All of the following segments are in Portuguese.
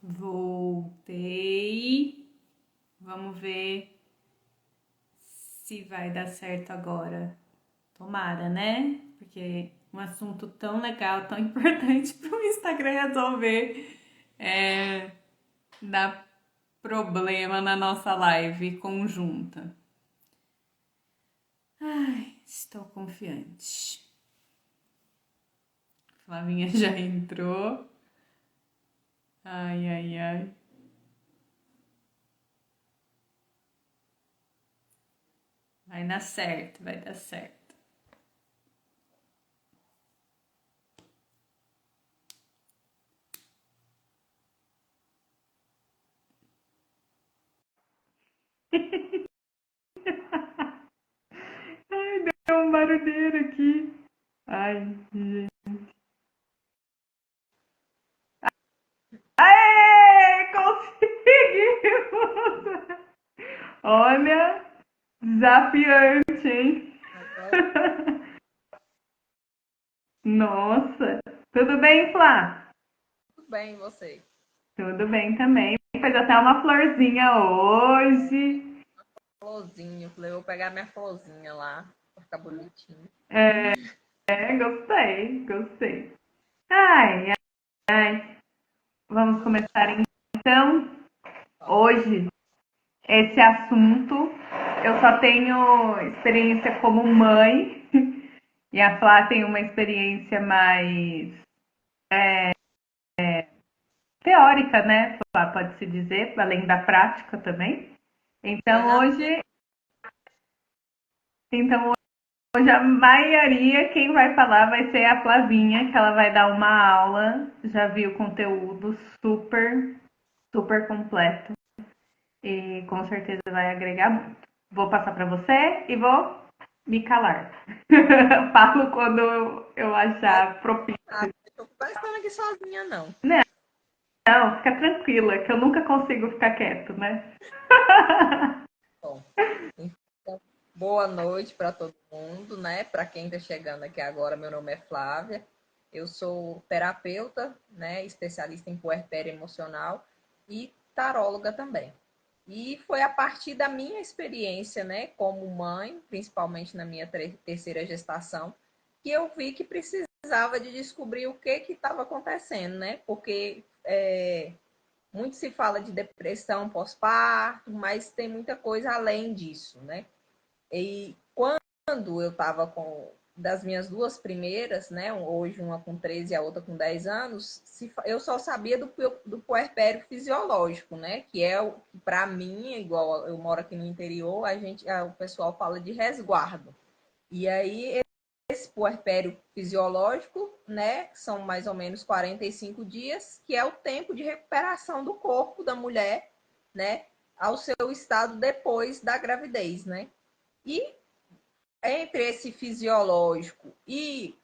Voltei. Vamos ver se vai dar certo agora. Tomara, né? Porque um assunto tão legal, tão importante para o Instagram resolver dar problema na nossa live conjunta. Ai, estou confiante. Flavinha já entrou. Ai, ai, ai. Vai dar certo, vai dar certo. Ai, deu um barulheiro aqui. Ai, gente. Aê! Conseguimos! Olha, desafiante, hein? Agora, Nossa! Tudo bem, Flá? tudo bem, e você? Tudo bem também. Fez até uma florzinha hoje. Florzinho, falei, vou pegar minha florzinha lá, pra ficar bonitinho. Gostei, gostei. Ai, ai. Vamos começar então. Vamos. Hoje, esse assunto, eu só tenho experiência como mãe e a Flá tem uma experiência mais teórica, né? Flá, pode-se dizer, além da prática também. Pois Então a minha, hoje, então hoje a maioria quem vai falar vai ser a Flavinha, que ela vai dar uma aula. Já vi o conteúdo super, super completo e com certeza vai agregar muito. Vou passar para você e vou me calar. Falo quando eu pode achar propício. tô conversando aqui sozinha, não. Não, fica tranquila, que eu nunca consigo ficar quieto, né? Bom, então, boa noite para todo mundo, né? Para quem está chegando aqui agora, meu nome é Flávia. Eu sou terapeuta, né? Especialista em puerpério emocional e taróloga também. E foi a partir da minha experiência, né, como mãe, principalmente na minha terceira gestação, que eu vi que precisava de descobrir o que estava acontecendo, né? Porque muito se fala de depressão pós-parto, mas tem muita coisa além disso, né? E quando eu estava com das minhas duas primeiras, né? Hoje uma com 13 e a outra com 10 anos, eu só sabia do puerpério fisiológico, né? Que é o para mim, igual eu moro aqui no interior, o pessoal fala de resguardo. E aí esse puerpério fisiológico, né, são mais ou menos 45 dias, que é o tempo de recuperação do corpo da mulher, né, ao seu estado depois da gravidez, né? E entre esse fisiológico e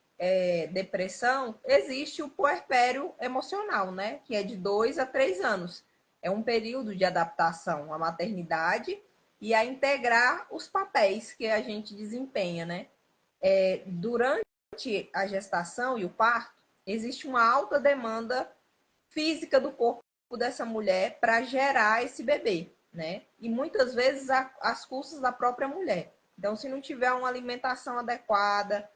depressão, existe o puerpério emocional, né? Que é de 2 a 3 anos. É um período de adaptação à maternidade e a integrar os papéis que a gente desempenha, né? Durante a gestação e o parto, existe uma alta demanda física do corpo dessa mulher para gerar esse bebê, né? E muitas vezes às custas da própria mulher. Então, se não tiver uma alimentação adequada,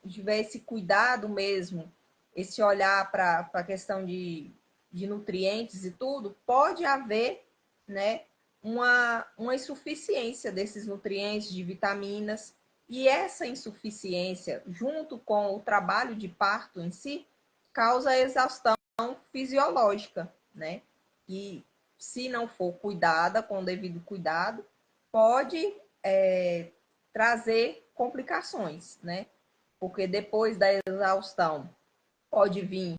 tiver esse cuidado mesmo, esse olhar para a questão de nutrientes e tudo, pode haver, né, uma insuficiência desses nutrientes, de vitaminas, e essa insuficiência, junto com o trabalho de parto em si, causa exaustão fisiológica, né? E se não for cuidada com o devido cuidado, pode trazer complicações, né? Porque depois da exaustão pode vir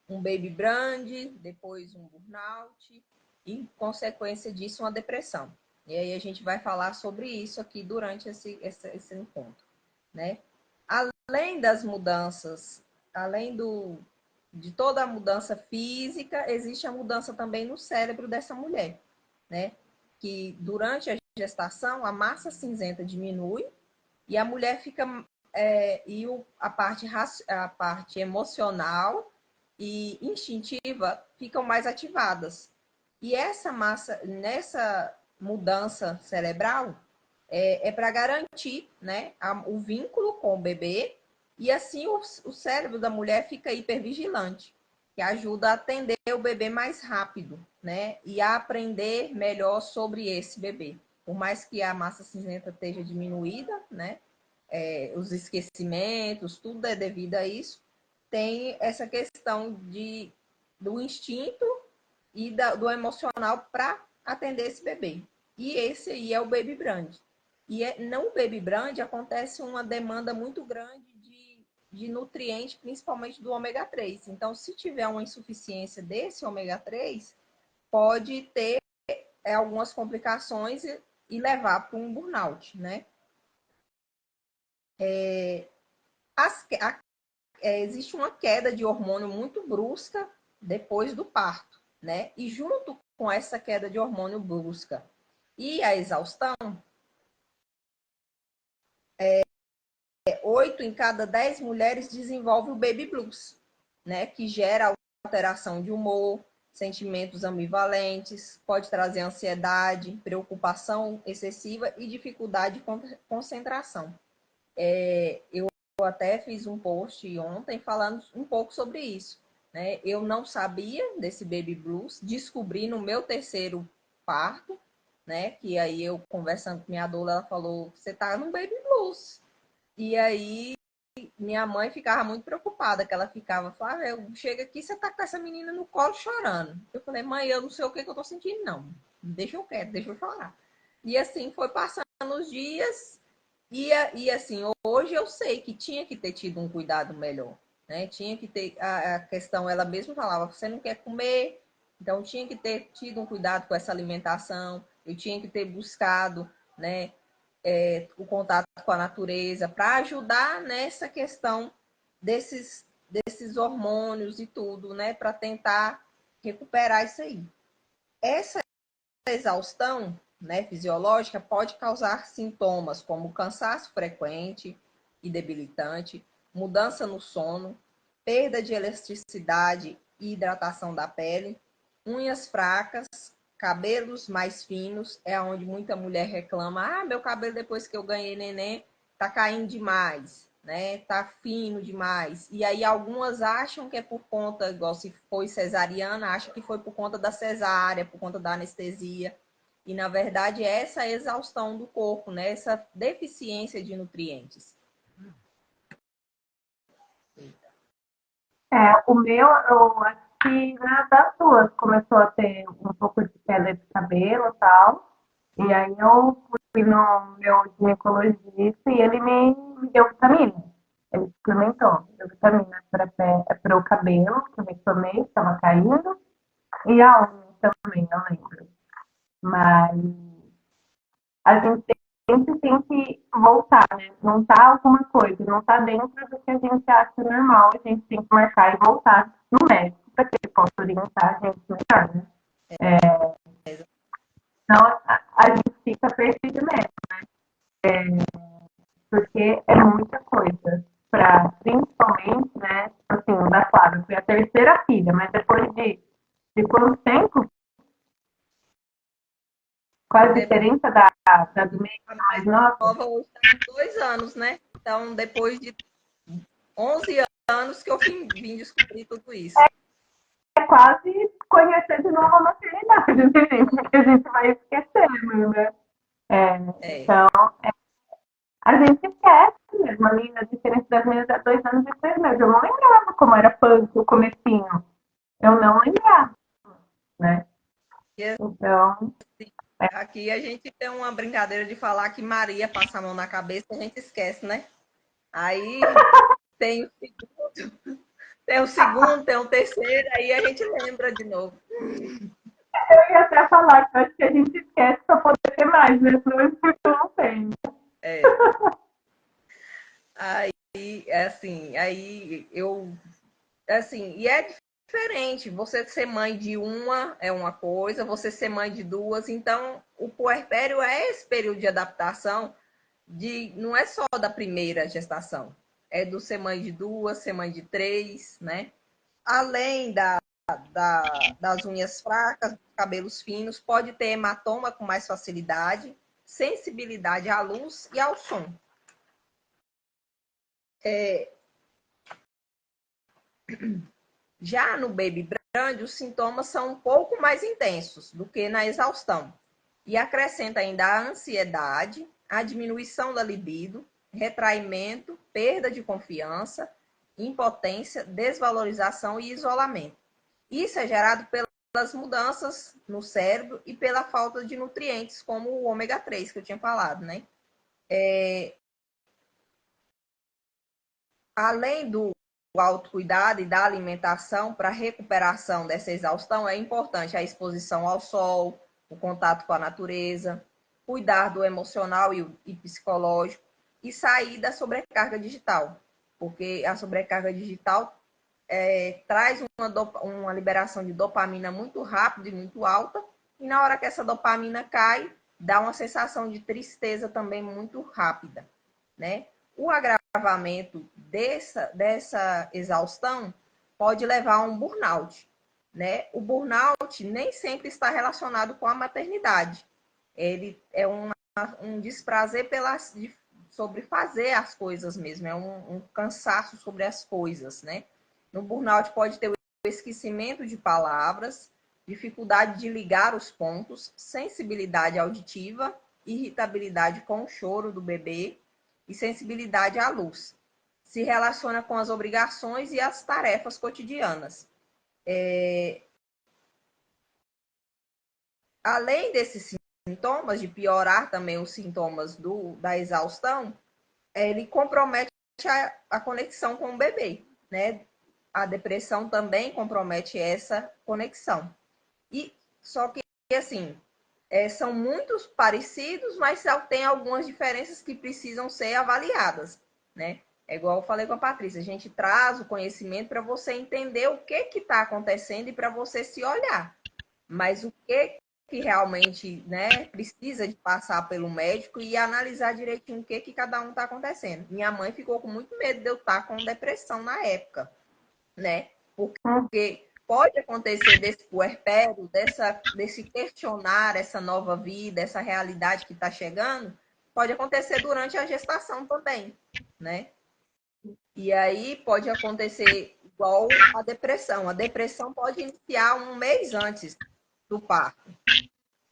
um baby brand, depois um burnout e, em consequência disso, uma depressão. E aí a gente vai falar sobre isso aqui durante esse encontro, né? Além das mudanças, além de toda a mudança física, existe a mudança também no cérebro dessa mulher, né? Que durante a gestação a massa cinzenta diminui e a mulher fica a parte emocional e instintiva ficam mais ativadas. E essa massa, nessa mudança cerebral, é para garantir, né, o vínculo com o bebê, e assim o cérebro da mulher fica hipervigilante, que ajuda a atender o bebê mais rápido, né, e a aprender melhor sobre esse bebê. Por mais que a massa cinzenta esteja diminuída, né, os esquecimentos, tudo é devido a isso, tem essa questão do instinto e do emocional para atender esse bebê. E esse aí é o baby brand. E no baby brand acontece uma demanda muito grande de nutrientes, principalmente do ômega 3. Então, se tiver uma insuficiência desse ômega 3, pode ter algumas complicações e levar para um burnout, né? Existe uma queda de hormônio muito brusca depois do parto, né? E junto com essa queda de hormônio brusca e a exaustão, 8 em cada 10 mulheres desenvolve o baby blues, né? Que gera alteração de humor, sentimentos ambivalentes, pode trazer ansiedade, preocupação excessiva e dificuldade de concentração. Eu até fiz um post ontem falando um pouco sobre isso, né? Eu não sabia desse baby blues, descobri no meu terceiro parto, né? Que aí eu conversando com minha doula, ela falou: você tá no baby blues. E aí minha mãe ficava muito preocupada, que ela ficava, falava, eu chego aqui, você tá com essa menina no colo chorando. Eu falei, mãe, eu não sei o que eu tô sentindo, não. Deixa eu quieto, deixa eu chorar. E assim foi passando os dias, e assim, hoje eu sei que tinha que ter tido um cuidado melhor, né? Tinha que ter, a questão, ela mesma falava, você não quer comer, então tinha que ter tido um cuidado com essa alimentação, eu tinha que ter buscado, né? O contato com a natureza, para ajudar nessa questão desses hormônios e tudo, né? Para tentar recuperar isso aí. Essa exaustão, né, fisiológica pode causar sintomas como cansaço frequente e debilitante, mudança no sono, perda de elasticidade e hidratação da pele, unhas fracas, cabelos mais finos, é onde muita mulher reclama: ah, meu cabelo depois que eu ganhei neném tá caindo demais, né? Tá fino demais. E aí algumas acham que é por conta, igual se foi cesariana, acham que foi por conta da cesárea, por conta da anestesia. E na verdade é essa exaustão do corpo, né? Essa deficiência de nutrientes. O meu, eu acho que na das duas começou a ter um pouco de queda de cabelo e tal. E aí eu fui no meu ginecologista e ele me deu vitamina. Ele suplementou, deu vitamina para o cabelo, que eu me tomei, estava caindo, e a unha também, não lembro. Mas a gente sempre tem que voltar, né? Não tá alguma coisa, não tá dentro do que a gente acha normal, a gente tem que marcar e voltar no médico para que ele possa orientar a gente melhor, né? Então a gente fica perdido mesmo, porque é muita coisa. Pra, principalmente, né? Assim, da Flávia, foi a terceira filha, mas depois de quanto tempo? Qual a diferença da do meio A mais mais nova? nova hoje está com 2 anos, né? Então, depois de 11 anos que eu vim descobrir tudo isso. É quase conhecer de novo a maternidade, né, gente? Porque a gente vai esquecendo, né? Então, a gente esquece mesmo. Ali, a diferença das minhas há 2 anos e 3 meses. Eu não lembrava como era punk, o comecinho. Eu não lembrava, né? E Então, aqui a gente tem uma brincadeira de falar que Maria passa a mão na cabeça e a gente esquece, né? Aí tem o segundo, tem o segundo, tem o terceiro, aí a gente lembra de novo. eu ia até falar que eu acho que a gente esquece para poder ter mais, né? Senão a gente não tem. É. Aí eu, assim, e é diferente. Você ser mãe de uma é uma coisa, você ser mãe de duas. Então, o puerpério é esse período de adaptação não é só da primeira gestação, é do ser mãe de duas, ser mãe de três, né? além das unhas fracas, cabelos finos, pode ter hematoma com mais facilidade, sensibilidade à luz e ao som. Já no baby brand, os sintomas são um pouco mais intensos do que na exaustão. E acrescenta ainda a ansiedade, a diminuição da libido, retraimento, perda de confiança, impotência, desvalorização e isolamento. Isso é gerado pelas mudanças no cérebro e pela falta de nutrientes, como o ômega 3 que eu tinha falado, né? Além do autocuidado e da alimentação para a recuperação dessa exaustão, é importante a exposição ao sol, o contato com a natureza, cuidar do emocional e psicológico e sair da sobrecarga digital, porque a sobrecarga digital traz uma liberação de dopamina muito rápida e muito alta, e na hora que essa dopamina cai, dá uma sensação de tristeza também muito rápida, né? O agravamento dessa exaustão pode levar a um burnout, né? O burnout nem sempre está relacionado com a maternidade. Ele é um desprazer sobre fazer as coisas mesmo, é um cansaço sobre as coisas, né? No burnout pode ter o esquecimento de palavras, dificuldade de ligar os pontos, sensibilidade auditiva, irritabilidade com o choro do bebê e sensibilidade à luz. Se relaciona com as obrigações e as tarefas cotidianas. Além desses sintomas, de piorar também os sintomas da exaustão, ele compromete a conexão com o bebê, né? A depressão também compromete essa conexão. E só que, assim, são muito parecidos, mas tem algumas diferenças que precisam ser avaliadas, né? É igual eu falei com a Patrícia, a gente traz o conhecimento para você entender o que está acontecendo e para você se olhar. Mas o que realmente, né, precisa de passar pelo médico e analisar direitinho o que cada um está acontecendo. Minha mãe ficou com muito medo de eu estar com depressão na época, né? Porque pode acontecer desse puerpério, desse questionar essa nova vida, essa realidade que está chegando, pode acontecer durante a gestação também, né? E aí pode acontecer igual a depressão. A depressão pode iniciar um mês antes do parto.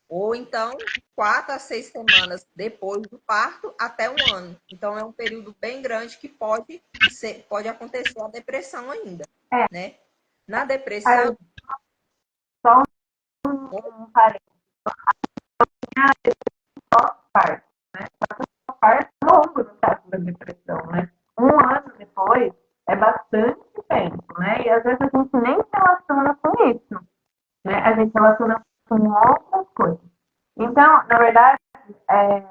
Ou então, 4 a 6 semanas depois do parto, até um ano. Então, é um período bem grande que pode acontecer a depressão ainda, né? Na depressão... Só um parênteses. Pós-parto, né? Pós-parto é longo no caso da depressão, né? Um ano depois é bastante tempo, né? E às vezes a gente nem se relaciona com isso, né? A gente se relaciona com outras coisas. Então, na verdade, é,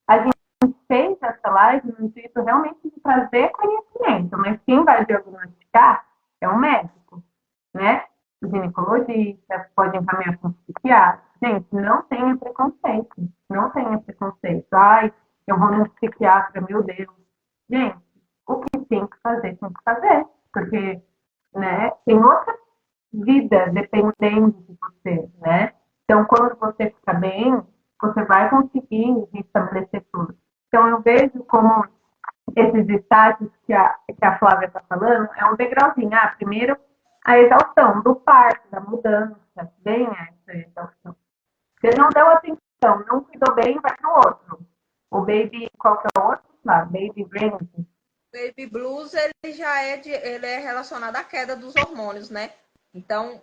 a gente fez essa live no intuito realmente de trazer conhecimento, mas quem vai diagnosticar é um médico, né? O ginecologista, pode encaminhar com um psiquiatra. Gente, não tenha preconceito, não tenha preconceito. Ai, eu vou no psiquiatra, meu Deus. Gente, o que tem que fazer, tem que fazer, porque, né, tem outra vida dependendo de você, né? Então, quando você fica bem, você vai conseguir estabelecer tudo. Então, eu vejo como esses estágios que a Flávia está falando é um degrauzinho. Ah, primeiro, a exaustão do parto, da mudança, bem essa exaustão. Você não deu atenção, não cuidou bem, vai pro outro. O baby, qual que é o outro? Lá, baby brain. Baby blues, ele é relacionado à queda dos hormônios, né? Então,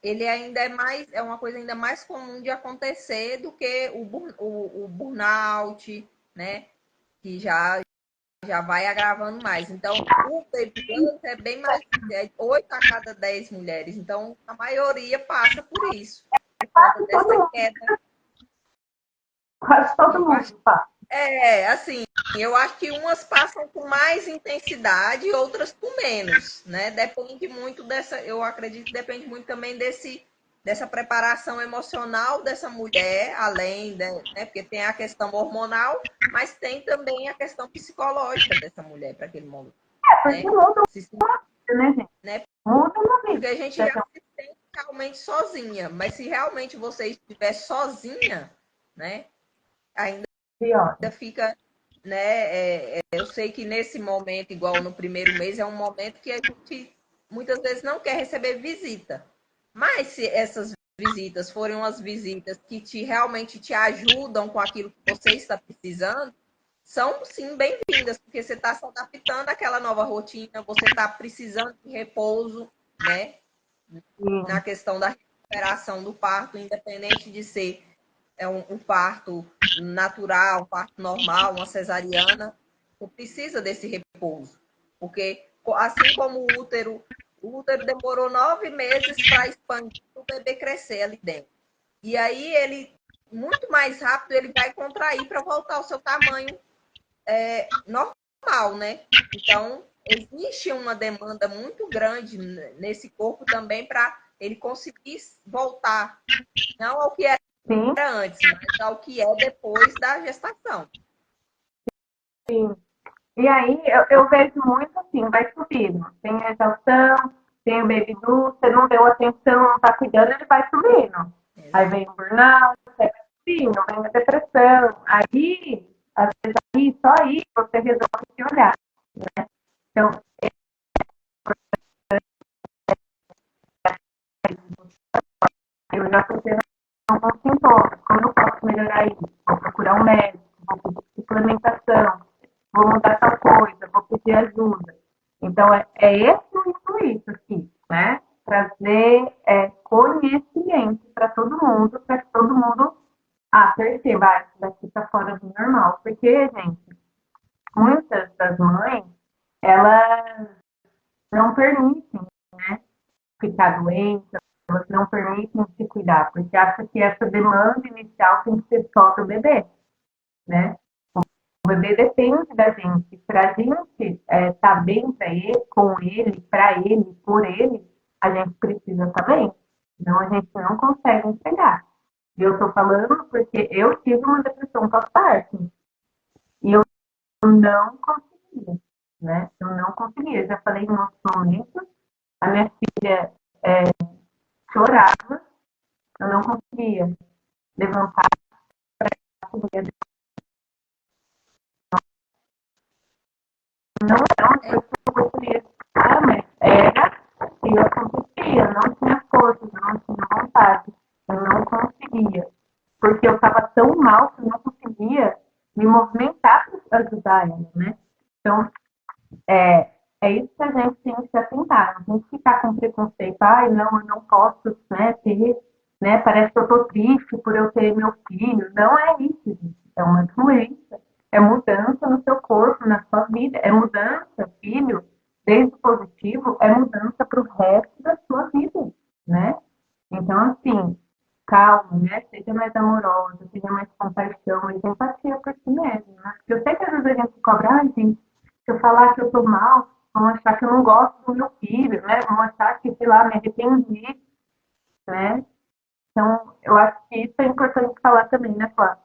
ele ainda é uma coisa ainda mais comum de acontecer do que o burnout, né? Que já vai agravando mais. Então, o baby blues é bem mais, 8 a cada 10 mulheres. Então, a maioria passa por isso, por conta dessa queda. Quase todo mundo passa. Assim, eu acho que umas passam com mais intensidade e outras com menos, né? Depende muito eu acredito que depende muito também dessa preparação emocional dessa mulher, além, né? Porque tem a questão hormonal, mas tem também a questão psicológica dessa mulher para aquele momento, Porque né? muda né, gente? Né? Muda uma Porque vida. a gente já se sente realmente sozinha, mas se realmente você estiver sozinha, né, ainda Pior. fica, né, eu sei que nesse momento, igual no primeiro mês, é um momento que a gente muitas vezes não quer receber visita. Mas se essas visitas forem umas visitas que realmente te ajudam com aquilo que você está precisando, são sim bem-vindas, porque você está se adaptando àquela nova rotina, você está precisando de repouso, né? Na questão da recuperação do parto, independente de ser um parto natural, um parto normal, uma cesariana, você precisa desse repouso. Porque, assim como o útero demorou 9 meses para expandir o bebê crescer ali dentro. E aí ele, muito mais rápido, ele vai contrair para voltar ao seu tamanho normal, né? Então, existe uma demanda muito grande nesse corpo também para ele conseguir voltar, não ao que era Sim, antes, mas ao que é depois da gestação. sim. E aí eu vejo muito assim, vai subindo. Tem a exaustão, tem o baby blue, você não deu atenção, não tá cuidando, ele vai subindo. Aí Exato. vem o burnout, vai subindo, vem a depressão. Aí, às vezes, aí, só aí você resolve se olhar. Então, eu já fui tendo alguns sintomas. Como eu posso melhorar isso? Vou procurar um médico, vou pedir suplementação, vou mudar tal coisa, vou pedir ajuda. Então, é esse o intuito aqui, né? Trazer conhecimento para que todo mundo perceba, isso daqui está fora do normal. Porque, gente, muitas das mães, elas não permitem, né, ficar doente, elas não permitem se cuidar, porque acham que essa demanda inicial tem que ser só do bebê, né? O bebê depende da gente. Para a gente estar bem com ele, para ele, por ele, a gente precisa estar bem. Senão a gente não consegue entregar. E eu estou falando porque eu tive uma depressão pós-parto. E eu não conseguia, né? Eu não conseguia. Eu já falei em outros momentos. A minha filha chorava, eu não conseguia levantar a comida. Não era uma coisa que eu gostaria de ficar, mas era e eu acontecia. Eu não tinha força, eu não tinha vontade, eu não conseguia. Porque eu estava tão mal que eu não conseguia me movimentar para ajudar ela, né? Então, é isso que a gente tem que se atentar. A gente ficar com preconceito, ai, não, eu não posso, né, ter, né, parece que eu tô triste por eu ter meu filho. Não é isso, gente. É uma doença. É mudança no seu corpo, na sua vida. É mudança, filho, desde o positivo, é mudança para o resto da sua vida, né? Então, assim, calma, né? Seja mais amorosa, seja mais compaixão, mais empatia por si mesmo, né? Porque eu sei que às vezes a gente cobra, ai, gente, se eu falar que eu tô mal, vão achar que eu não gosto do meu filho, né? Vão achar que, sei lá, me arrependi, né? Então, eu acho que isso é importante falar também, né, Flávia?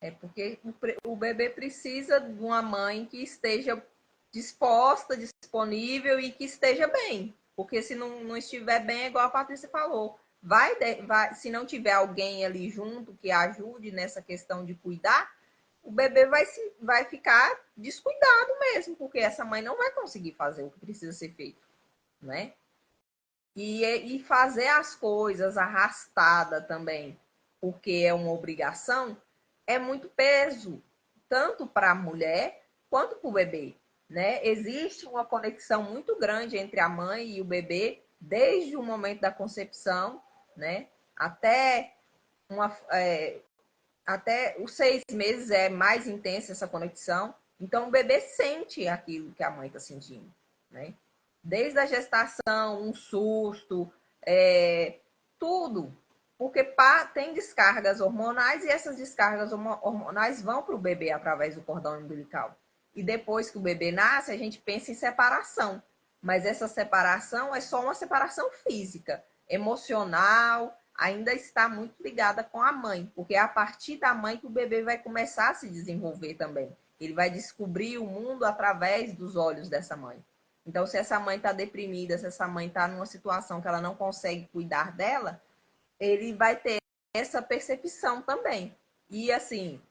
É, porque o bebê precisa de uma mãe que esteja disposta, disponível e que esteja bem. Porque se não estiver bem, é igual a Patrícia falou. Se não tiver alguém ali junto que ajude nessa questão de cuidar, o bebê vai ficar descuidado mesmo, porque essa mãe não vai conseguir fazer o que precisa ser feito, né? E fazer as coisas arrastada também, porque é uma obrigação, é muito peso, tanto para a mulher quanto para o bebê, né? Existe uma conexão muito grande entre a mãe e o bebê, desde o momento da concepção, né? Até, até os 6 meses é mais intensa essa conexão. Então, o bebê sente aquilo que a mãe está sentindo, né? Desde a gestação, um susto, tudo. Porque tem descargas hormonais e essas descargas hormonais vão para o bebê através do cordão umbilical. E depois que o bebê nasce, a gente pensa em separação. Mas essa separação é só uma separação física. Emocional, ainda está muito ligada com a mãe. Porque é a partir da mãe que o bebê vai começar a se desenvolver também. Ele vai descobrir o mundo através dos olhos dessa mãe. Então, se essa mãe está deprimida, se essa mãe está numa situação que ela não consegue cuidar dela, ele vai ter essa percepção também. E assim,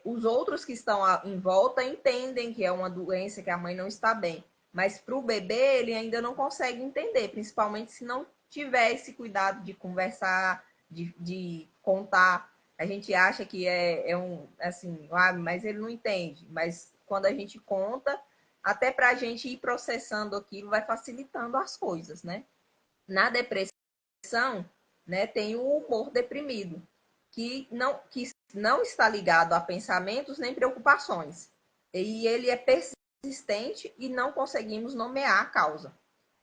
os outros que estão em volta entendem que é uma doença, que a mãe não está bem. Mas para o bebê, ele ainda não consegue entender, principalmente se não tiver esse cuidado de conversar, de contar. A gente acha que é um, assim, mas ele não entende. Mas quando a gente conta, até para a gente ir processando aquilo, vai facilitando as coisas, né? Na depressão, né, tem o humor deprimido, que não está ligado a pensamentos nem preocupações. E ele é persistente e não conseguimos nomear a causa.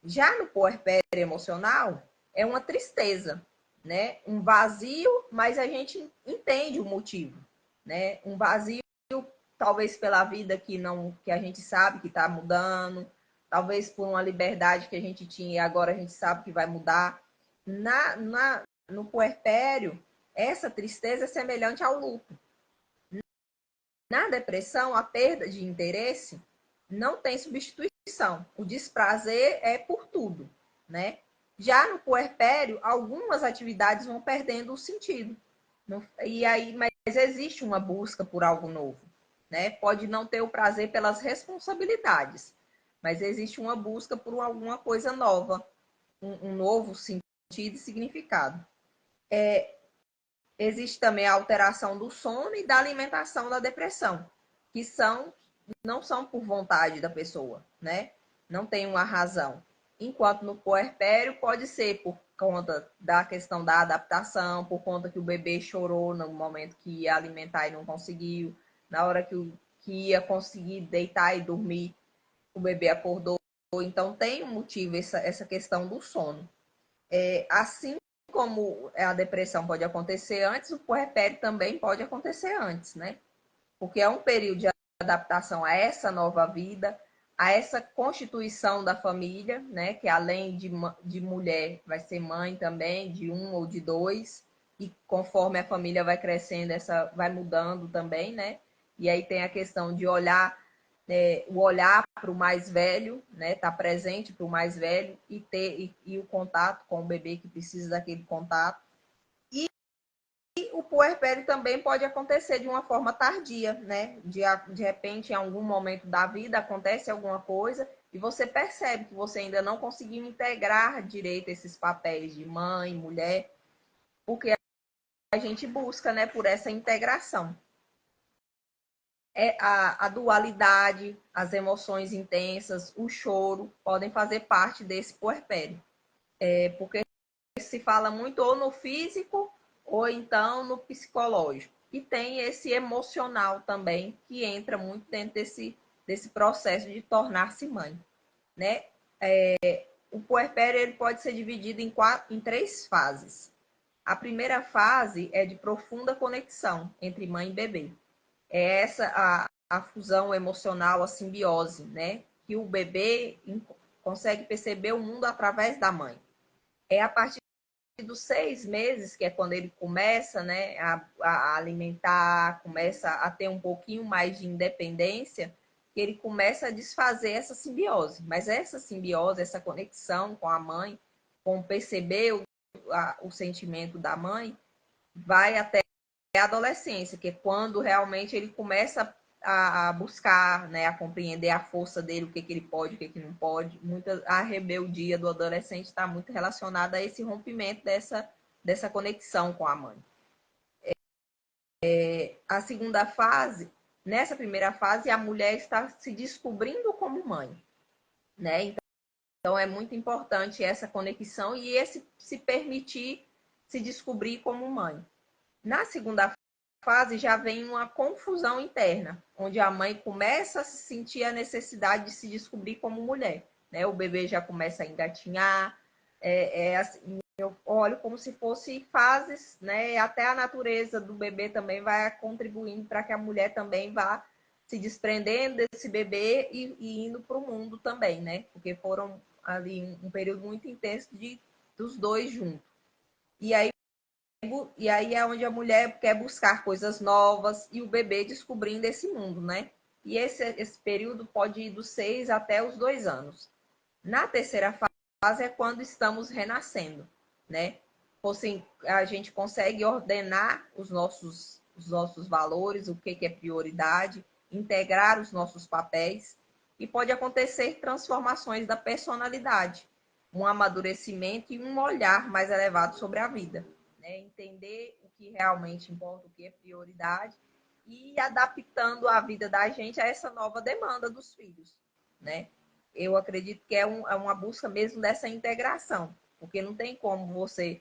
Já no puerpério emocional, é uma tristeza, né? Um vazio, mas a gente entende o motivo, né? Um vazio, talvez pela vida que a gente sabe que está mudando, talvez por uma liberdade que a gente tinha e agora a gente sabe que vai mudar. No puerpério, essa tristeza é semelhante ao luto. Na depressão, a perda de interesse não tem substituição. O desprazer é por tudo, né? Já no puerpério, algumas atividades vão perdendo o sentido. E aí, mas existe uma busca por algo novo, né? Pode não ter o prazer pelas responsabilidades, mas existe uma busca por alguma coisa nova, um novo sentido e significado. Existe também a alteração do sono e da alimentação da depressão, que não são por vontade da pessoa, né? Não tem uma razão. Enquanto no puerpério pode ser por conta da questão da adaptação, por conta que o bebê chorou no momento que ia alimentar e não conseguiu, na hora que ia conseguir deitar e dormir, o bebê acordou. Então tem um motivo essa questão do sono. Assim como a depressão pode acontecer antes, o puerpério também pode acontecer antes, né? Porque é um período de adaptação a essa nova vida, a essa constituição da família, né? Que além de mulher, vai ser mãe também, de um ou de dois, e conforme a família vai crescendo, essa vai mudando também, né? E aí tem a questão de o olhar para o mais velho, né? Estar presente para o mais velho e ter o contato com o bebê que precisa daquele contato. E o puerpério também pode acontecer de uma forma tardia, né? De repente, em algum momento da vida, acontece alguma coisa e você percebe que você ainda não conseguiu integrar direito esses papéis de mãe, mulher, porque a gente busca, né, por essa integração. A dualidade, as emoções intensas, o choro, podem fazer parte desse puerpério. Porque se fala muito ou no físico ou então no psicológico. E tem esse emocional também, que entra muito dentro desse processo de tornar-se mãe, né? O puerpério ele pode ser dividido em 3 fases. A primeira fase é de profunda conexão entre mãe e bebê. É essa a fusão emocional, a simbiose, né? Que o bebê consegue perceber o mundo através da mãe. É a partir dos 6 meses, que é quando ele começa, né, a alimentar, começa a ter um pouquinho mais de independência, que ele começa a desfazer essa simbiose. Mas essa simbiose, essa conexão com a mãe, com perceber o sentimento da mãe, vai até a adolescência, que é quando realmente ele começa a buscar, né, a compreender a força dele, o que ele pode, o que não pode. A rebeldia do adolescente está muito relacionada a esse rompimento dessa conexão com a mãe. A segunda fase, nessa primeira fase, a mulher está se descobrindo como mãe, né? Então é muito importante essa conexão e esse se permitir se descobrir como mãe. Na segunda fase já vem uma confusão interna, onde a mãe começa a sentir a necessidade de se descobrir como mulher, né? O bebê já começa a engatinhar, assim, eu olho como se fosse fases, né? Até a natureza do bebê também vai contribuindo para que a mulher também vá se desprendendo desse bebê e indo para o mundo também, né? Porque foram ali um período muito intenso dos dois juntos. E aí é onde a mulher quer buscar coisas novas e o bebê descobrindo esse mundo, né? E esse período pode ir dos 6 até os 2 anos. Na terceira fase é quando estamos renascendo, né? Assim, a gente consegue ordenar os nossos valores, o que é prioridade, integrar os nossos papéis e pode acontecer transformações da personalidade, um amadurecimento e um olhar mais elevado sobre a vida, né? Entender o que realmente importa, o que é prioridade e adaptando a vida da gente a essa nova demanda dos filhos, né? Eu acredito que é uma busca mesmo dessa integração, porque não tem como você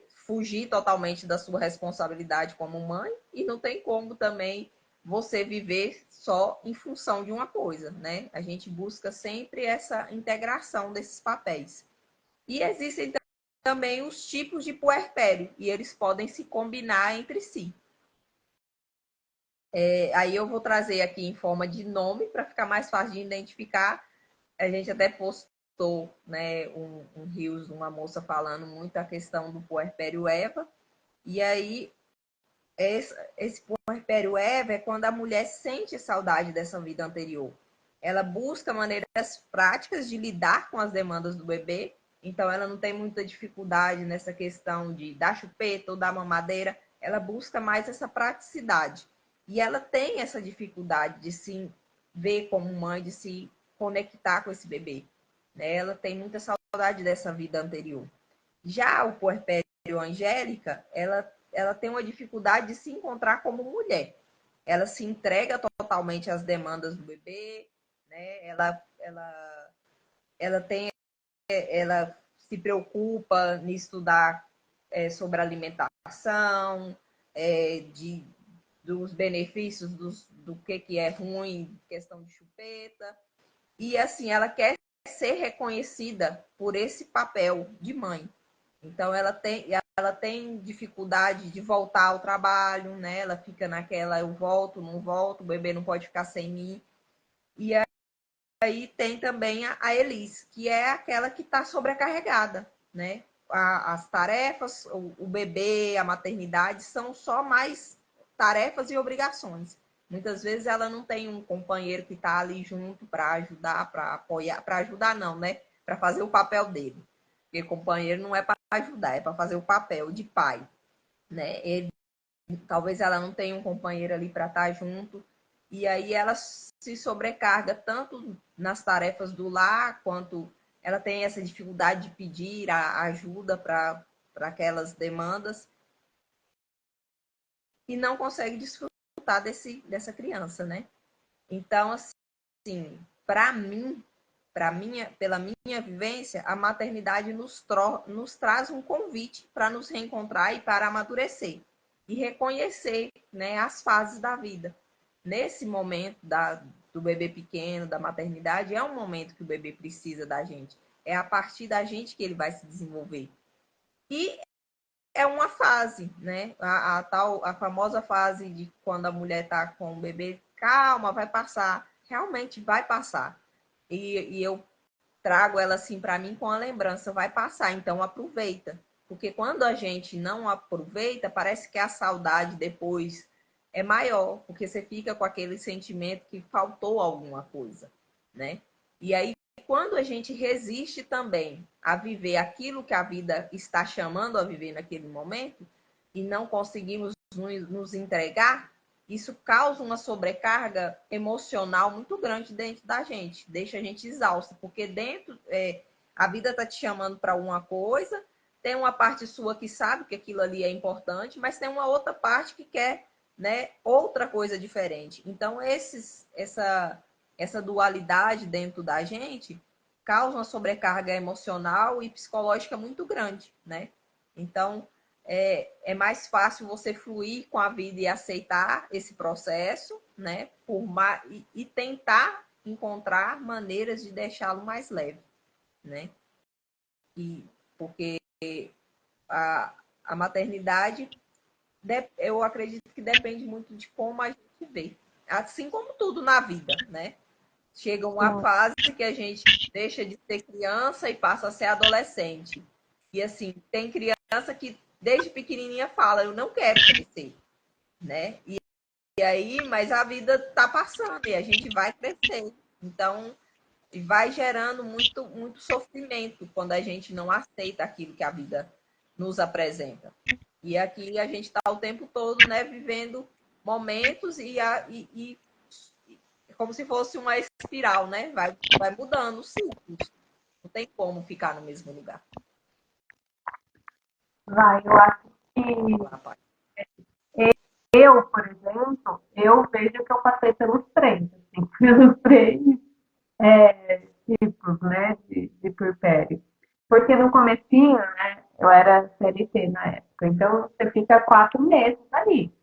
fugir totalmente da sua responsabilidade como mãe e não tem como também você viver só em função de uma coisa, né? A gente busca sempre essa integração desses papéis. E existem também os tipos de puerpério e eles podem se combinar entre si. Aí eu vou trazer aqui em forma de nome para ficar mais fácil de identificar. A gente até postou, né, um Reels de uma moça falando muito a questão do puerpério Eva. E aí, esse puerpério Eva é quando a mulher sente saudade dessa vida anterior. Ela busca maneiras práticas de lidar com as demandas do bebê. Então, ela não tem muita dificuldade nessa questão de dar chupeta ou dar mamadeira. Ela busca mais essa praticidade. E ela tem essa dificuldade de se ver como mãe, de se conectar com esse bebê. Ela tem muita saudade dessa vida anterior. Já o puerpério Angélica, ela tem uma dificuldade de se encontrar como mulher. Ela se entrega totalmente às demandas do bebê, né? Ela se preocupa em estudar sobre alimentação, dos benefícios do que é ruim, questão de chupeta. E assim, ela quer ser reconhecida por esse papel de mãe. Então ela tem dificuldade de voltar ao trabalho, né? Ela fica naquela, eu volto, não volto, o bebê não pode ficar sem mim. E aí tem também a Elis, que é aquela que está sobrecarregada, né? As tarefas, o bebê, a maternidade são só mais tarefas e obrigações. Muitas vezes ela não tem um companheiro que está ali junto para ajudar, para apoiar, para ajudar não, né? Para fazer o papel dele. Porque companheiro não é para ajudar, é para fazer o papel de pai, né? Talvez ela não tenha um companheiro ali para estar junto. E aí ela se sobrecarga tanto nas tarefas do lar, quanto ela tem essa dificuldade de pedir a ajuda para aquelas demandas e não consegue desfrutar dessa criança, né? Então, assim, para mim, pela minha vivência, a maternidade nos traz um convite para nos reencontrar e para amadurecer e reconhecer, né, as fases da vida. Nesse momento do bebê pequeno, da maternidade, é um momento que o bebê precisa da gente. É a partir da gente que ele vai se desenvolver. E é uma fase, né? A famosa fase de quando a mulher está com o bebê, calma, vai passar. Realmente vai passar. E eu trago ela assim para mim com a lembrança, vai passar, então aproveita. Porque quando a gente não aproveita, parece que a saudade depois é maior, porque você fica com aquele sentimento que faltou alguma coisa, né? E aí, quando a gente resiste também a viver aquilo que a vida está chamando a viver naquele momento, e não conseguimos nos entregar, isso causa uma sobrecarga emocional muito grande dentro da gente, deixa a gente exausta, porque a vida está te chamando para uma coisa, tem uma parte sua que sabe que aquilo ali é importante, mas tem uma outra parte que quer, né, outra coisa diferente. Então, essa dualidade dentro da gente causa uma sobrecarga emocional e psicológica muito grande, né? Então, é mais fácil você fluir com a vida e aceitar esse processo, né? E tentar encontrar maneiras de deixá-lo mais leve, né? Porque a maternidade, eu acredito que depende muito de como a gente vê. Assim como tudo na vida, né? Chega uma fase que a gente deixa de ser criança e passa a ser adolescente. E assim, tem criança que desde pequenininha fala, eu não quero crescer, né? E aí, mas a vida tá passando e a gente vai crescendo. Então, vai gerando muito, muito sofrimento quando a gente não aceita aquilo que a vida nos apresenta. E aqui a gente está o tempo todo, né, vivendo momentos e como se fosse uma espiral, né? Vai mudando os ciclos. Não tem como ficar no mesmo lugar. Vai, eu acho que eu, por exemplo, eu vejo que eu passei pelos três, assim, pelos três tipos, né, de puerpério. Porque no comecinho, né, eu era CLT na época, então você fica 4 meses ali,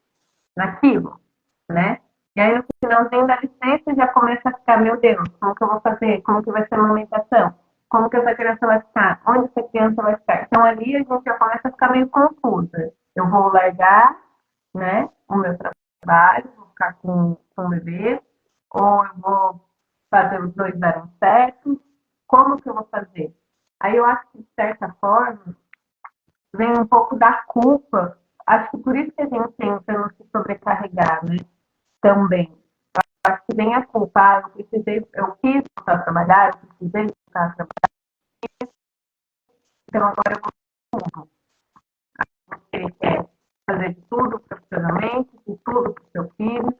naquilo, né? E aí no finalzinho da licença já começa a ficar, meu Deus, como que eu vou fazer? Como que vai ser a amamentação? Como que essa criança vai ficar? Onde essa criança vai ficar? Então ali a gente já começa a ficar meio confusa. Eu vou largar, né, o meu trabalho, vou ficar com o bebê, ou eu vou fazer os dois darem certo, como que eu vou fazer? Aí eu acho que, de certa forma, vem um pouco da culpa. Acho que por isso que a gente tenta não se sobrecarregar, né? Também. Acho que vem a culpa. Ah, eu quis voltar a trabalhar, eu precisei voltar a trabalhar, então agora eu vou você quer fazer de tudo profissionalmente, de tudo para o seu filho,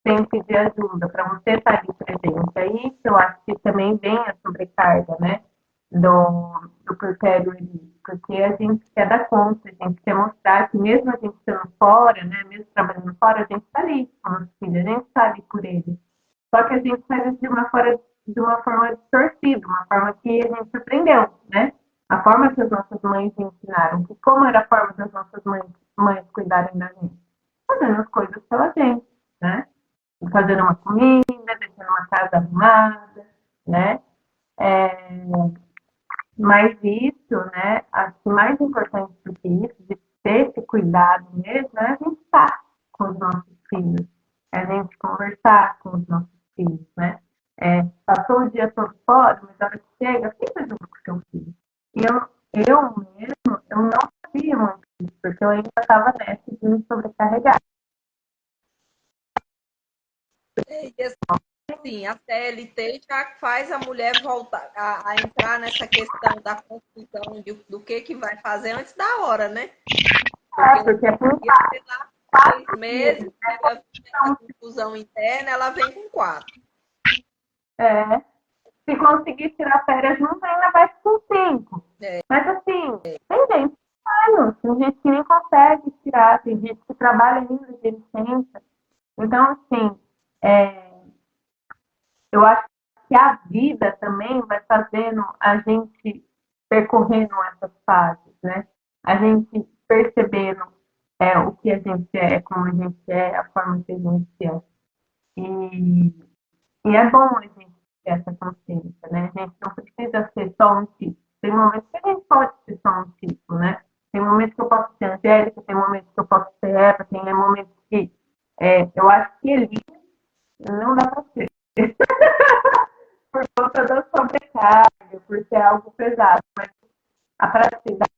sem pedir ajuda, para você estar ali presente. Aí que eu acho que também vem a sobrecarga, né? Do critério ali, porque a gente quer dar conta, a gente quer mostrar que mesmo a gente estando fora, né, mesmo trabalhando fora, a gente está ali com o nosso filho, a gente está ali por ele. Só que a gente faz isso de uma forma distorcida, uma forma que a gente aprendeu, né? A forma que as nossas mães ensinaram, que como era a forma das nossas mães cuidarem da gente? Fazendo as coisas pela gente, né? Fazendo uma comida, deixando uma casa arrumada, né? É, mas isso, né, acho que mais importante do que isso, de ter esse cuidado mesmo, é a gente estar com os nossos filhos, é a gente conversar com os nossos filhos, né? Passou o dia todo fora, mas a hora que chega, fica junto com o seu filho. E eu mesmo, eu não sabia muito isso, porque eu ainda estava nessa de me sobrecarregar. E assim, a CLT já faz a mulher voltar a entrar nessa questão da confusão do que vai fazer antes da hora, né? Porque é por Ia ser lá 6 meses, ia vir essa confusão interna, ela vem com 4. é, se conseguir tirar férias junto, ainda vai com 5. Mas assim, tem gente que vai, tem gente que nem consegue tirar, tem gente que trabalha ainda de licença. Então, assim, é, eu acho que a vida também vai fazendo a gente percorrendo essas fases, né? A gente percebendo o que a gente é, como a gente é, a forma que a gente é. E, e é bom a gente ter essa consciência, né? A gente não precisa ser só um tipo. Tem momentos que a gente pode ser só um tipo, né? Tem momentos que eu posso ser Angélica, tem momentos que eu posso ser Eva, tem momentos que eu acho que ele não dá para ser. Por conta da sobrecarga, por ser algo pesado. Mas a praticidade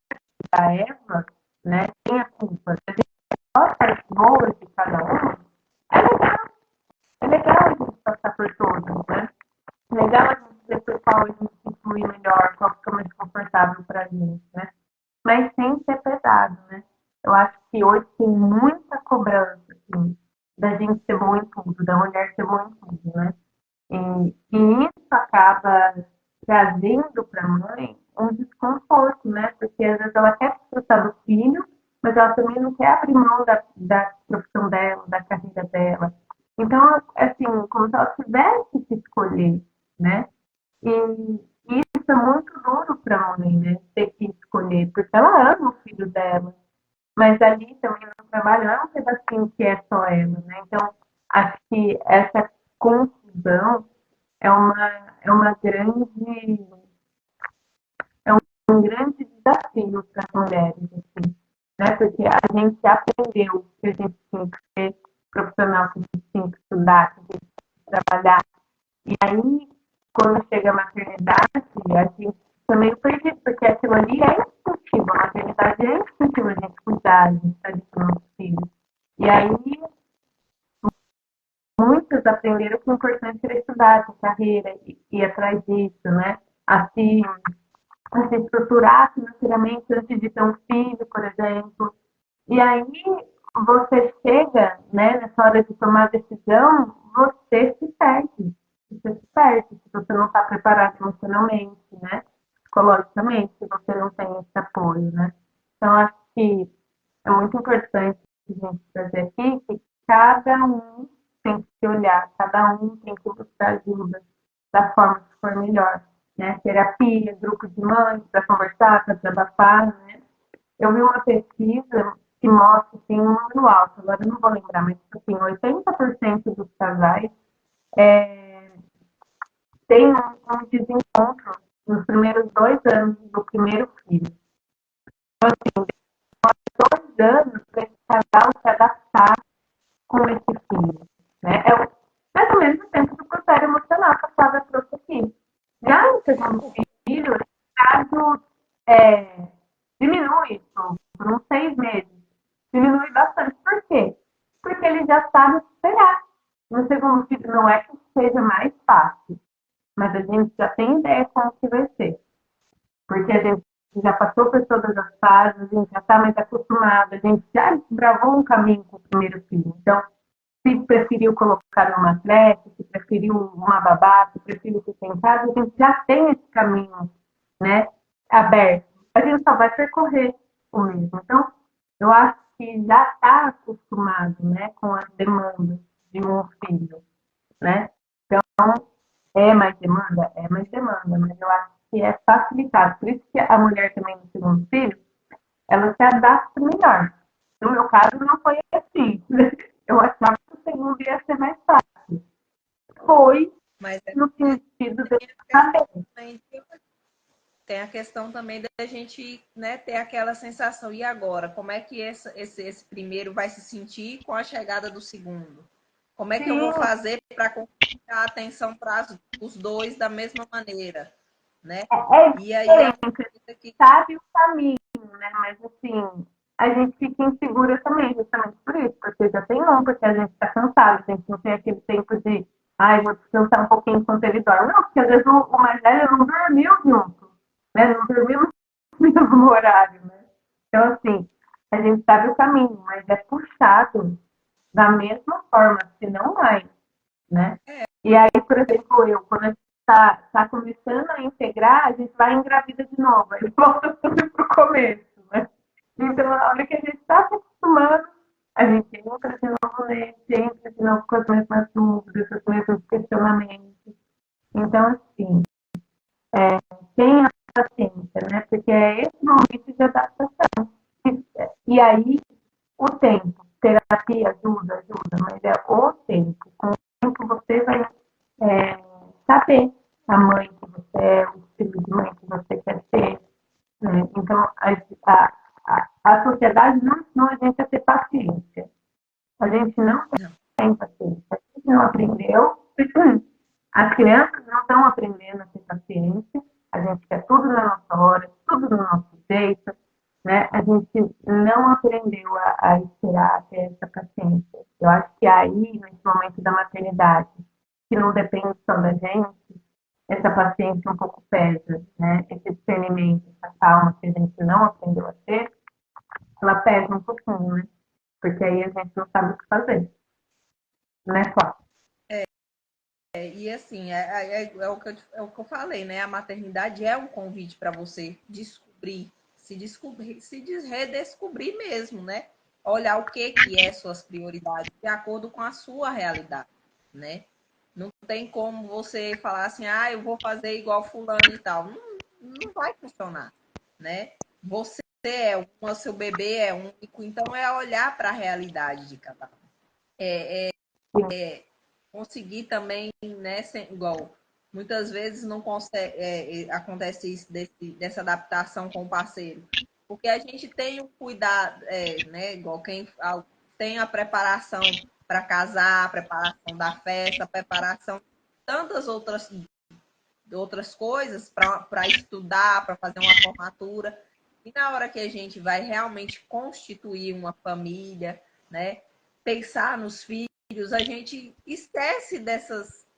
da Eva, né, tem a culpa. Se a gente só as partes boas de cada um, é legal a gente passar por todos, né? É legal a gente ver por qual a gente se flui melhor, qual fica mais confortável pra gente, né? Mas sem ser pesado, né? Eu acho que hoje tem muita cobrança, assim, da gente ser bom em tudo, da mulher ser bom em tudo, né? E isso acaba trazendo para a mãe um desconforto, né? Porque às vezes ela quer desfrutar do filho, mas ela também não quer abrir mão da profissão dela, da carreira dela. Então, assim, como se ela tivesse que escolher, né? E isso é muito duro para a mãe, né? Ter que escolher, porque ela ama o filho dela. Mas ali também no trabalho é um pedacinho que é só ela, né? Então, acho que essa confusão é uma grande, é um grande desafio para as mulheres, assim, né? Porque a gente aprendeu que a gente tinha que ser profissional, que a gente tinha que estudar, que a gente tinha que trabalhar. E aí, quando chega a maternidade, a gente também perde, porque aquilo ali é instintivo, a maternidade é instintiva, a gente cuidar, a gente estar ali com o nosso filho. E aí, estudar essa carreira e ir atrás disso, né? A se estruturar financeiramente antes de ter um filho, por exemplo. E aí você chega, né, nessa hora de tomar a decisão, você se perde. Você se perde se você não está preparado emocionalmente, né? Psicologicamente, se você não tem esse apoio, né? Então, acho que é muito importante a gente trazer aqui que cada um tem que se olhar, cada um tem que buscar ajuda da forma que for melhor, né? Terapia, grupo de mães para conversar, para desabafar, né? Eu vi uma pesquisa que mostra, assim, um número alto, agora eu não vou lembrar, mas assim, 80% dos casais é, têm um desencontro nos primeiros 2 anos do primeiro filho. 2 anos para esse casal se adaptar com esse filho. Né? Mais ou menos o tempo do processo emocional que a Flávia trouxe aqui. Já no segundo filho, esse caso diminui isso por uns 6 meses. Diminui bastante. Por quê? Porque ele já sabe esperar. No segundo filho, não é que seja mais fácil, mas a gente já tem ideia como que vai ser. Porque a gente já passou por todas as fases, a gente já está mais acostumado, a gente já desbravou um caminho com o primeiro filho. Então, se preferiu colocar numa creche, se preferiu uma babá, se preferiu ficar em casa, a gente já tem esse caminho, né, aberto. A gente só vai percorrer o mesmo. Então, eu acho que já está acostumado, né, com as demandas de um filho, né? Então, é mais demanda? É mais demanda, mas eu acho que é facilitado. Por isso que a mulher também no segundo filho, ela se adapta melhor. No meu caso, não foi assim. Eu achava que o segundo ia ser mais fácil. Foi Mas no sentido de tem saber. tem a questão também da gente, né, ter aquela sensação, e agora? Como é que esse primeiro vai se sentir com a chegada do segundo? Como é que eu vou Sim, fazer para concentrar a atenção para os dois da mesma maneira, né? é E aí é uma diferente. coisa que Sabe o caminho, né? Mas assim, a gente fica insegura também, justamente por isso, porque já tem um, porque a gente está cansado, a gente não tem aquele tempo de, ai, vou descansar um pouquinho enquanto ele dorme. Não, porque às vezes o mais velho não dormiu junto, né? Não dormiu no mesmo horário, né? Então, assim, a gente sabe o caminho, mas é puxado da mesma forma, se não mais, né? E aí, por exemplo, eu, quando a gente está começando a integrar, a gente vai engravida de novo, aí volta tudo para o começo, né? Então, na hora que a gente está se acostumando, a gente entra de novo nesse, entra de novo com as mesmas dúvidas, os mesmos questionamentos. Então, assim, tenha paciência, né? Porque é esse momento de adaptação. E aí, o tempo, terapia ajuda, mas é o tempo. Com o tempo você vai saber a mãe que você é, o estilo de mãe que você quer ser. Né? Então, a sociedade não ensinou a gente a ter paciência. A gente não não. tem paciência. A gente não aprendeu. As crianças não estão aprendendo a ter paciência. A gente quer tudo na nossa hora, tudo do nosso jeito. Né? A gente não aprendeu a esperar, a ter essa paciência. Eu acho que aí, nesse momento da maternidade, que não depende só da gente, essa paciência um pouco pesa, né? Esse discernimento, essa calma que a gente não aprendeu a ter, ela pesa um pouquinho, né? Porque aí a gente não sabe o que fazer, né, Flávia? E assim, é o que eu falei, né? A maternidade é um convite para você descobrir, redescobrir mesmo, né? Olhar o que é suas prioridades de acordo com a sua realidade, né? Não tem como você falar assim, ah, eu vou fazer igual fulano e tal. Não vai funcionar, né? Você é uma, seu bebê é único, então é olhar para a realidade de cada um. Conseguir também, né, igual, muitas vezes não consegue, acontece isso dessa adaptação com o parceiro, porque a gente tem o cuidado, né, igual quem tem a preparação para casar, a preparação da festa, a preparação de tantas outras coisas para estudar, para fazer uma formatura, e na hora que a gente vai realmente constituir uma família, né, pensar nos filhos, a gente esquece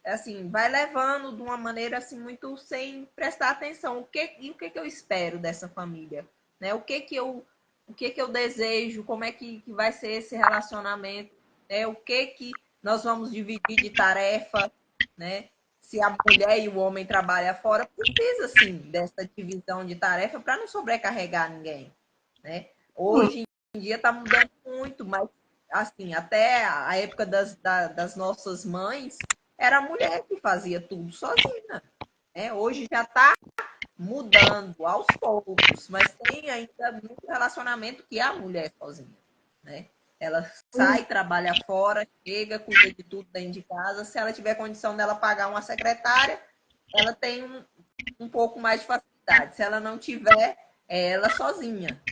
assim, vai levando de uma maneira assim muito sem prestar atenção. O que eu espero dessa família, né? O que eu desejo, como é que vai ser esse relacionamento, né? O que nós vamos dividir de tarefa, né? Se a mulher e o homem trabalham fora, precisa sim dessa divisão de tarefa para não sobrecarregar ninguém, né? Hoje em dia está mudando muito, mas assim, até a época das nossas mães, era a mulher que fazia tudo sozinha. Né? Hoje já está mudando aos poucos, mas tem ainda muito relacionamento que é a mulher sozinha. Né? Ela sai, trabalha fora, chega, cuida de tudo dentro de casa. Se ela tiver condição dela pagar uma secretária, ela tem um pouco mais de facilidade. Se ela não tiver, é ela sozinha.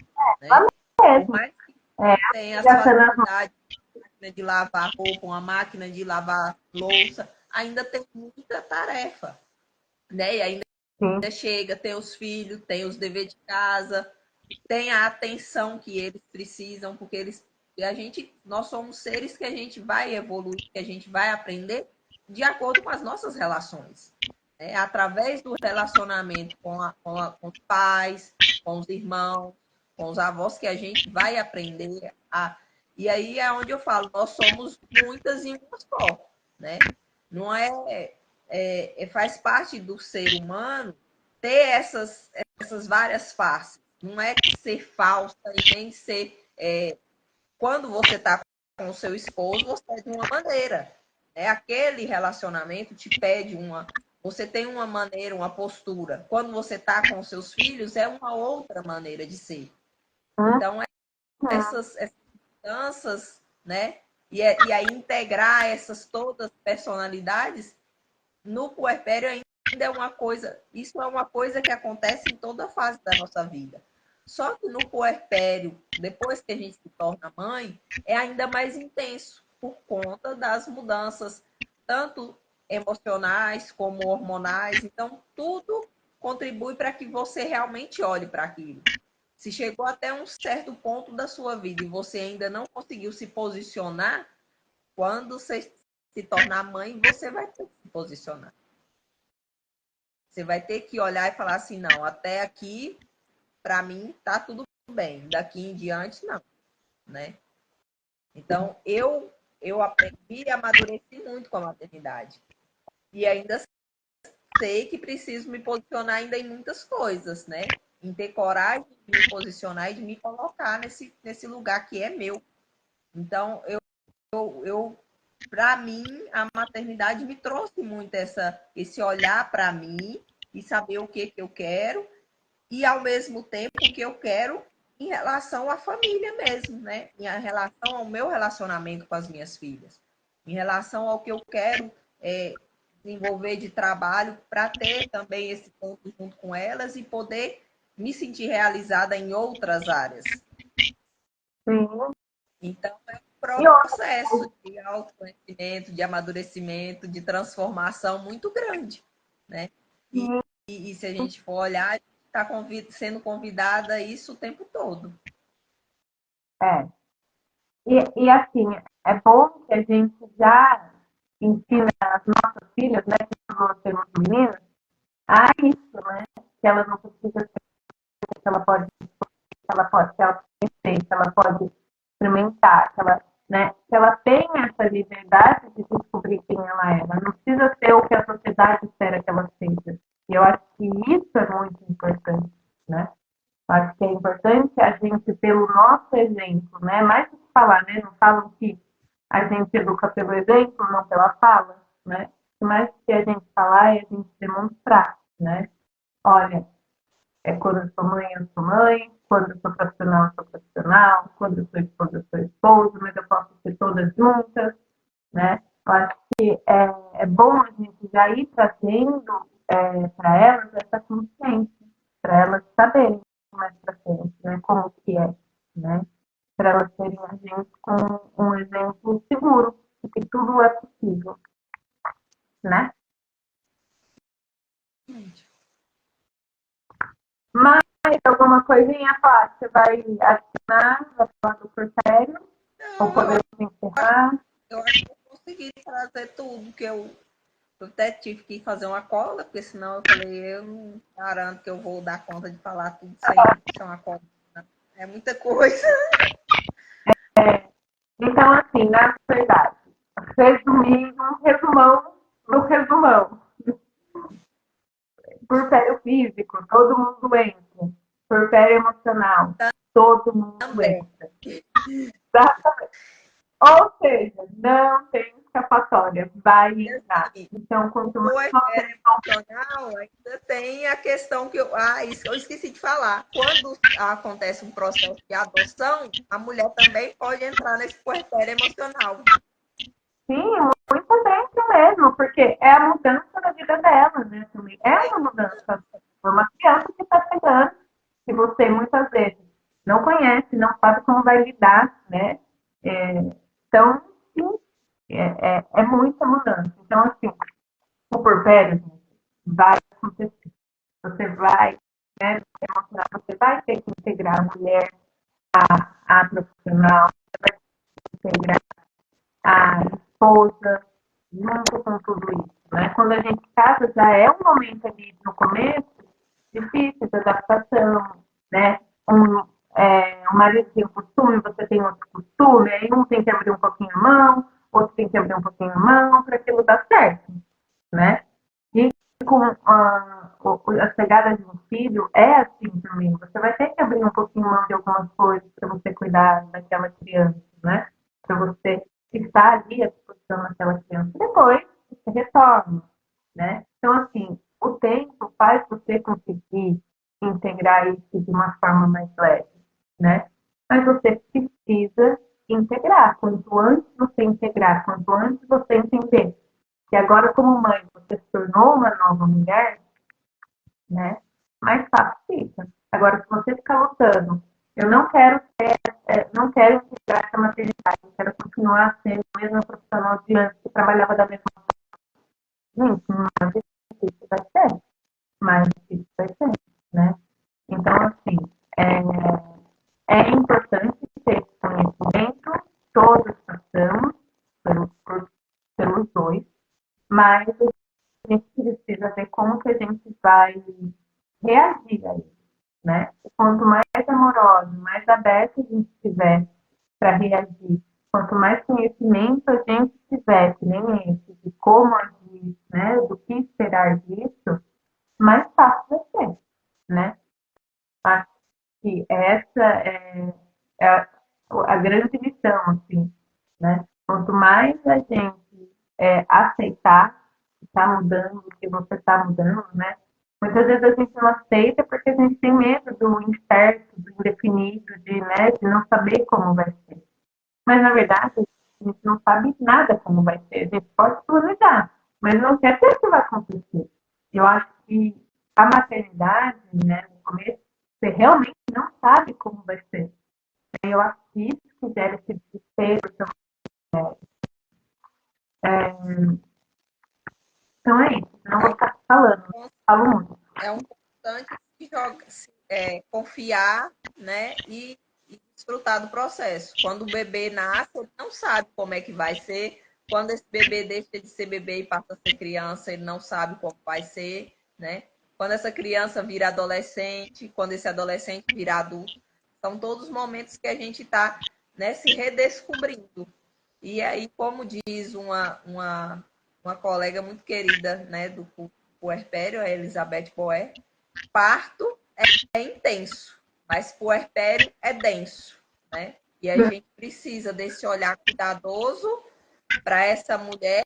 Né? Por Mesmo. mais que É, tenha as gastando as facilidades de lavar roupa, uma máquina de lavar louça, ainda tem muita tarefa, né? E ainda mãos. chega, tem os filhos, tem os deveres de casa, tem a atenção que eles precisam, porque nós somos seres que a gente vai evoluir, que a gente vai aprender de acordo com as nossas relações. Né? Através do relacionamento com os pais, com os irmãos, com os avós, que a gente vai aprender a. E aí é onde eu falo, nós somos muitas em uma só. Né? Não faz parte do ser humano ter essas várias faces. Não é ser falsa e nem ser. Quando você está com o seu esposo, você é de uma maneira. Aquele relacionamento te pede uma. Você tem uma maneira, uma postura. Quando você está com os seus filhos, é uma outra maneira de ser. Então, essas mudanças, né? E aí integrar essas todas personalidades no puerpério ainda é uma coisa, isso é uma coisa que acontece em toda a fase da nossa vida. Só que no puerpério, depois que a gente se torna mãe, é ainda mais intenso por conta das mudanças, tanto emocionais como hormonais. Então, tudo contribui para que você realmente olhe para aquilo. Se chegou até um certo ponto da sua vida e você ainda não conseguiu se posicionar, quando você se tornar mãe, você vai ter que se posicionar. Você vai ter que olhar e falar assim, não, até aqui, para mim, tá tudo bem. Daqui em diante, não. Né? Então, eu aprendi e amadureci muito com a maternidade. E ainda sei que preciso me posicionar ainda em muitas coisas, né? Em ter coragem de me posicionar e de me colocar nesse lugar que é meu. Então, eu para mim, a maternidade me trouxe muito esse olhar para mim e saber o que eu quero e, ao mesmo tempo, o que eu quero em relação à família mesmo, né? Em relação ao meu relacionamento com as minhas filhas, em relação ao que eu quero desenvolver de trabalho para ter também esse tempo junto com elas e poder me sentir realizada em outras áreas. Sim. Então, é um E outra, processo de autoconhecimento, de amadurecimento, de transformação muito grande, né? E, sim, e se a gente for olhar, a gente está sendo convidada a isso o tempo todo. é. E assim, é bom que a gente já ensina as nossas filhas, né, que nós temos meninas, a isso, né? Que ela não precisa ser, que ela conhecer, que ela pode experimentar, que ela tenha essa liberdade de descobrir quem ela é. Ela não precisa ser o que a sociedade espera que ela seja. E eu acho que isso é muito importante, né? Eu acho que é importante a gente, pelo nosso exemplo, né? Mais do que falar, né? Não falam que a gente educa pelo exemplo, não pela fala, né? Mais do que a gente falar é a gente demonstrar, né? Olha, quando eu sou mãe, quando eu sou profissional, quando eu sou esposa, eu sou esposa, mas eu posso ser todas juntas, né? Eu acho que é bom a gente já ir trazendo para elas essa consciência, para elas saberem mais para frente, né? Como que é, né? Para elas terem a gente com um exemplo seguro de que tudo é possível, né? Mais alguma coisinha, Paty? Você vai adicionar, vai falar do critério? Ou Não, podemos encerrar? eu acho que eu consegui trazer tudo que eu Eu até tive que fazer uma cola, porque senão eu falei, eu não garanto que eu vou dar conta de falar tudo sem uma cola. É muita coisa. Então, assim, na verdade, resumindo, um resumão do resumão. Porpério físico, todo mundo doente. Porpério emocional, todo mundo Também. doente. Ou seja, não tem escapatória, vai entrar. Assim, Então, quanto mais o você emocional ainda tem a questão que isso eu esqueci de falar. Quando acontece um processo de adoção, a mulher também pode entrar nesse puerpério emocional. sim, muito dentro mesmo, porque é a mudança da vida dela, né? Também é uma mudança. É uma criança que está chegando, que você muitas vezes não conhece, não sabe como vai lidar, né? Então, sim, é muita mudança. Então, assim, o porpério vai acontecer. Você vai, né, emocional, você vai ter que integrar a mulher, a profissional, integrar a esposa, junto com tudo isso. Né? Quando a gente casa, já é um momento ali no começo difícil de adaptação, né? O marido tem um costume, você tem outro costume, aí um tem que abrir um pouquinho a mão, outro tem que abrir um pouquinho a mão para aquilo dar certo, né? E com a chegada de um filho, é assim também. Você vai ter que abrir um pouquinho a mão de algumas coisas para você cuidar daquela criança, né? Para você estar ali à disposição daquela criança. Depois, você retorna, né? Então, assim, o tempo faz você conseguir integrar isso de uma forma mais leve, né? Mas você precisa integrar. Quanto antes você integrar, quanto antes você entender que agora, como mãe, você se tornou uma nova mulher, né? Mais fácil fica. Agora, se você ficar lutando, eu não quero não quero integrar essa maternidade, eu quero continuar sendo a mesma profissional de antes que trabalhava da mesma forma. Gente, mais difícil vai ser. Mais difícil vai ser, né? Então, assim, é importante ter esse conhecimento, todos passamos pelos dois, mas a gente precisa ver como que a gente vai reagir a isso, né? Quanto mais amoroso, mais aberto a gente tiver para reagir, quanto mais conhecimento a gente tiver, que nem esse, de como agir, né? Do que esperar disso, mais fácil vai ser, né? Acho que essa é a grande lição, assim, né? Quanto mais a gente aceitar que está mudando, que você está mudando, né? Muitas vezes a gente não aceita porque a gente tem medo do incerto, do indefinido, de não saber como vai ser. Mas, na verdade, a gente não sabe nada como vai ser. A gente pode planejar, mas não quer dizer que vai acontecer. Eu acho que a maternidade, né, no começo, você realmente não sabe como vai ser. Eu acho que isso que gera esse desespero também. Então é isso. Não É vou um, ficar falando. Falo muito. é um constante confiar, né? E desfrutar do processo. Quando o bebê nasce, ele não sabe como é que vai ser. Quando esse bebê deixa de ser bebê e passa a ser criança, ele não sabe como vai ser, né? Quando essa criança vira adolescente, quando esse adolescente vira adulto, são todos momentos que a gente está, né, se redescobrindo. E aí, como diz uma colega muito querida, né, do puerpério, a Elizabeth Boer, parto é intenso, mas puerpério é denso, né? E a gente precisa desse olhar cuidadoso para essa mulher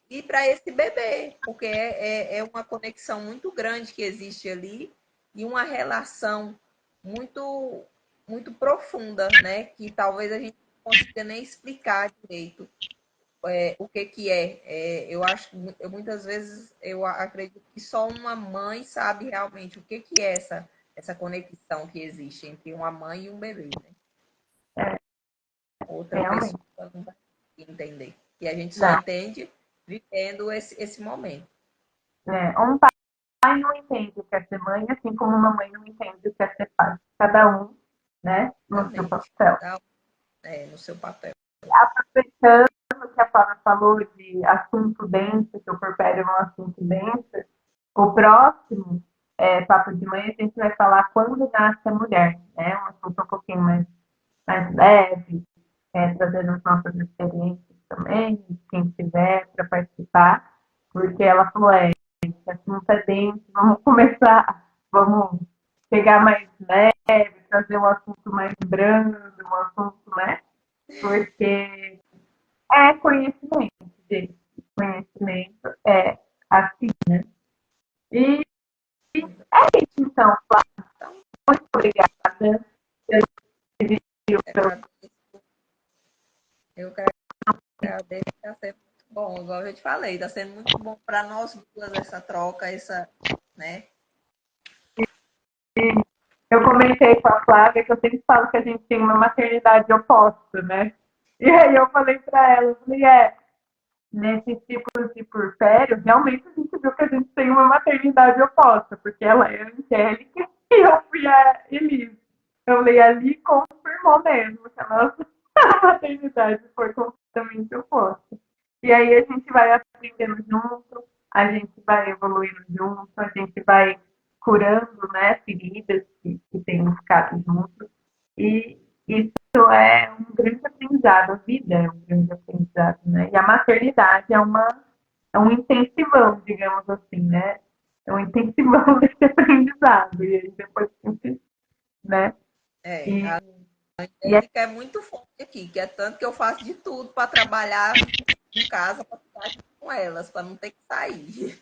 e para esse bebê, porque é uma conexão muito grande que existe ali e uma relação muito muito profunda, né? Que talvez a gente não consiga nem explicar direito o que que é. Eu acho que muitas vezes eu acredito que só uma mãe sabe realmente o que que é essa conexão que existe entre uma mãe e um bebê, né? Outra Realmente. pessoa não vai entender. E a gente só Não. entende vivendo esse momento. Um pai não entende o que é ser mãe, assim como uma mãe não entende o que é ser pai. Cada um, né, no seu Exatamente. papel. Tá? No seu papel. Aproveitando que a Flávia falou de assunto denso, que o porpério é um assunto denso, o próximo Papo de Mãe, a gente vai falar quando nasce a mulher, né? Um assunto um pouquinho mais leve, trazendo as nossas experiências também, quem quiser para participar, porque ela falou, esse assunto é denso, vamos começar, vamos pegar mais leve, trazer um assunto mais brando, um assunto, né? Porque é conhecimento, gente. Conhecimento é assim. E é isso, então, Flávia. Então, Muito obrigada. Eu eu agradeço, está sendo muito bom, igual eu te falei, está sendo muito bom para nós duas essa troca, né? eu comentei com a Flávia que eu sempre falo que a gente tem uma maternidade oposta, né? E aí eu falei para ela, eu falei, nesses tipos de porfério, realmente a gente viu que a gente tem uma maternidade oposta, porque ela é a Angélica e eu fui a Elise. Eu falei, ali confirmou mesmo que a nossa maternidade foi completamente oposta. E aí a gente vai aprendendo junto, a gente vai evoluindo junto, a gente vai curando, né, feridas que têm ficado juntos. E isso é um grande aprendizado, a vida é um grande aprendizado, né? E a maternidade é um intensivão, digamos assim, né? É um intensivão desse aprendizado. E aí depois a gente, né? E, A e é, Angélica é muito forte aqui, que é tanto que eu faço de tudo para trabalhar em casa, para ficar aqui com elas, para não ter que sair.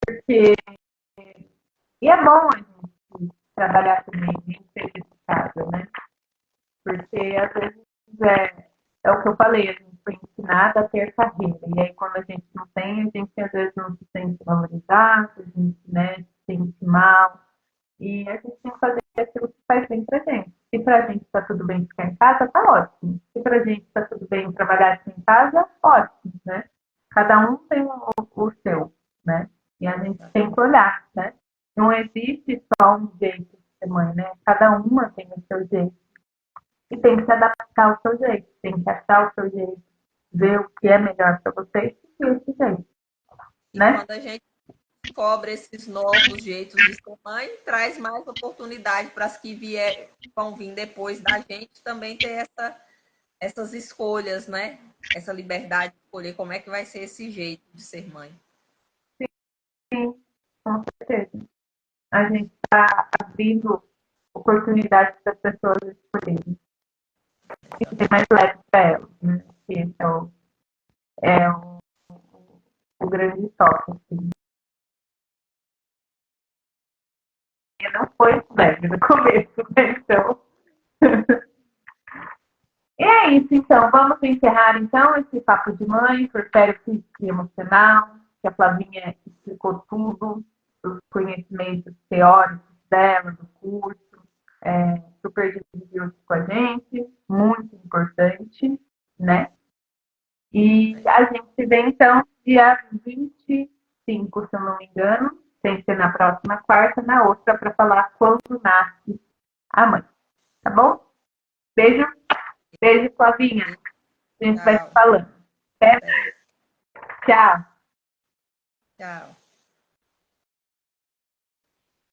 porque, e é bom a gente trabalhar também, nem ser de casa, né? Porque às vezes é o que eu falei, a gente foi ensinada a ter carreira. E aí quando a gente não tem, a gente às vezes não se sente valorizado, a gente, né, se sente mal. E a gente tem que fazer aquilo que faz bem pra gente. Se pra gente tá tudo bem ficar em casa, tá ótimo. Se pra gente tá tudo bem trabalhar aqui em casa, ótimo, né? Cada um tem o seu, né? E a gente tem que olhar, né? Não existe só um jeito de ser mãe, né? Cada uma tem o seu jeito. E tem que se adaptar ao seu jeito, tem que achar o seu jeito, ver o que é melhor para você e seguir esse jeito, E né? quando a gente descobre esses novos jeitos de ser mãe, traz mais oportunidade para as que vão vir depois da gente também ter essas escolhas, né? Essa liberdade de escolher como é que vai ser esse jeito de ser mãe. Sim, com certeza. A gente está abrindo oportunidades para as pessoas escolherem. E ser mais leve para elas, né? Esse é o grande toque. Assim. E não foi leve no começo, né? Então. E é isso, então. Vamos encerrar, então, esse papo de mãe, porfério físico e emocional, que a Flavinha explicou tudo, os conhecimentos teóricos dela, do curso, super dividiu isso com a gente, muito importante, né? E a gente se vê, então, dia 25, se eu não me engano, sem ser na próxima quarta, na outra, para falar quando nasce a mãe. Tá bom? Beijo, beijo, Flavinha. A gente vai se Tchau. falando. Certo? Tchau. Tchau.